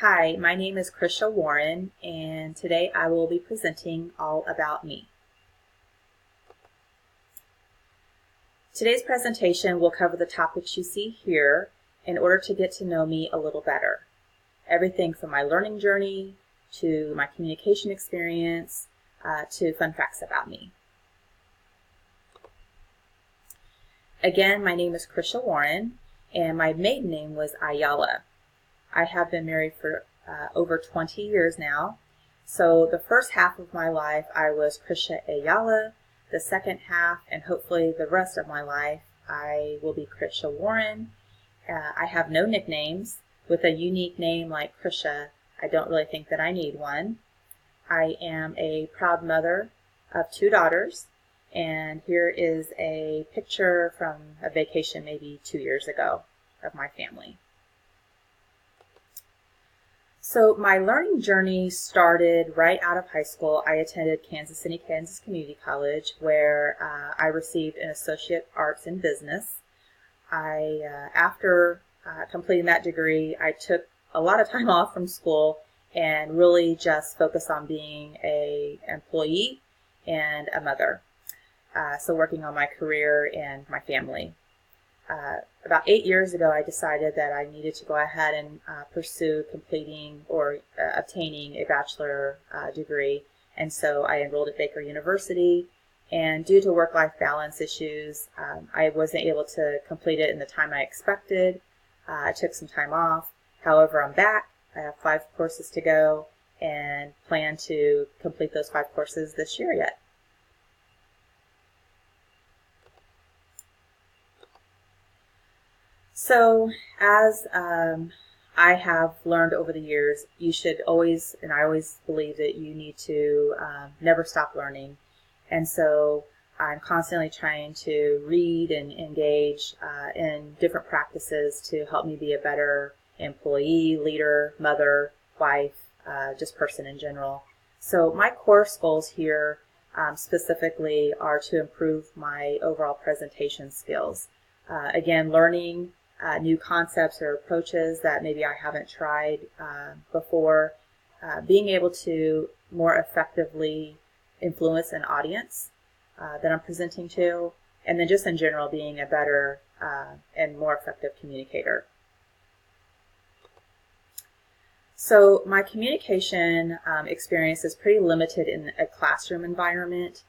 Hi, my name is Crisha Warren, and today I will be presenting all about me. Today's presentation will cover the topics you see here in order to get to know me a little better. Everything from my learning journey to my communication experience to fun facts about me. Again, my name is Crisha Warren, and my maiden name was Ayala. I have been married for over 20 years now. So the first half of my life, I was Crisha Ayala. The second half, and hopefully the rest of my life, I will be Crisha Warren. I have no nicknames. With a unique name like Crisha, I don't really think that I need one. I am a proud mother of 2 daughters, and here is a picture from a vacation maybe 2 years ago of my family. So my learning journey started right out of high school. I attended Kansas City, Kansas Community College, where I received an Associate Arts in Business. After completing that degree, I took a lot of time off from school and really just focused on being an employee and a mother. So working on my career and my family. About 8 years ago, I decided that I needed to go ahead and pursue completing or obtaining a bachelor degree. And so I enrolled at Baker University. And due to work-life balance issues, I wasn't able to complete it in the time I expected. I took some time off. However, I'm back. I have 5 courses to go and plan to complete those 5 courses this year yet. So as I have learned over the years, you should always, and I always believe that you need to never stop learning. And so I'm constantly trying to read and engage in different practices to help me be a better employee, leader, mother, wife, just person in general. So my course goals here specifically are to improve my overall presentation skills. Again, learning new concepts or approaches that maybe I haven't tried before, being able to more effectively influence an audience that I'm presenting to, and then just in general being a better and more effective communicator. So my communication experience is pretty limited in a classroom environment.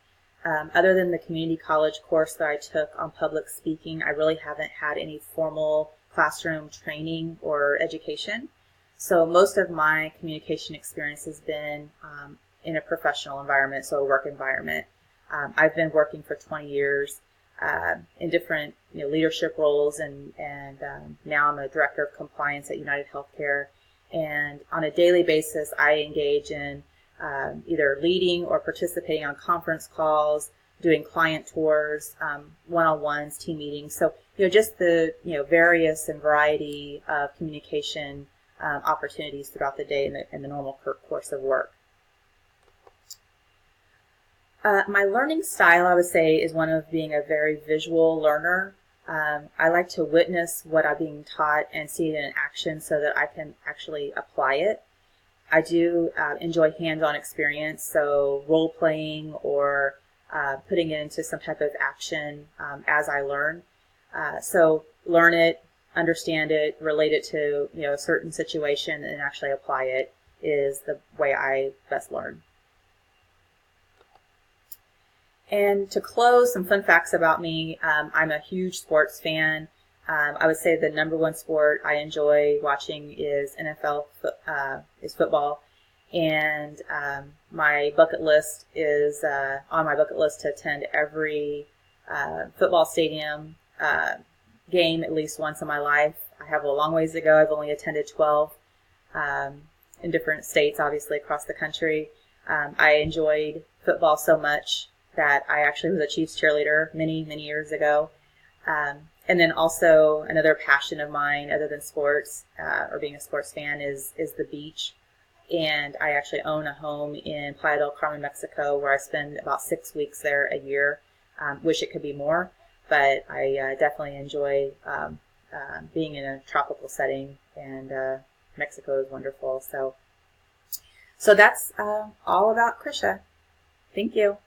Other than the community college course that I took on public speaking, I really haven't had any formal classroom training or education. So most of my communication experience has been in a professional environment, so a work environment. I've been working for 20 years in different leadership roles, and now I'm a director of compliance at United Healthcare. And on a daily basis, I engage in either leading or participating on conference calls, doing client tours, one-on-ones, team meetings. So, just the, various and variety of communication opportunities throughout the day in the normal course of work. My learning style, I would say, is one of being a very visual learner. I like to witness what I'm being taught and see it in action so that I can actually apply it. I do enjoy hands-on experience, so role-playing or putting it into some type of action as I learn. So learn it, understand it, relate it to a certain situation, and actually apply it is the way I best learn. And to close, some fun facts about me. I'm a huge sports fan. I would say the number one sport I enjoy watching is is football, and my bucket list is on my bucket list to attend every football stadium game at least once in my life. I have a long ways to go. I've only attended 12 in different states, obviously across the country. I enjoyed football so much that I actually was a Chiefs cheerleader many years ago. And then also another passion of mine other than sports or being a sports fan is the beach. And I actually own a home in Playa del Carmen, Mexico, where I spend about 6 weeks there a year. Wish it could be more, but I definitely enjoy being in a tropical setting and Mexico is wonderful. So that's all about Crisha. Thank you.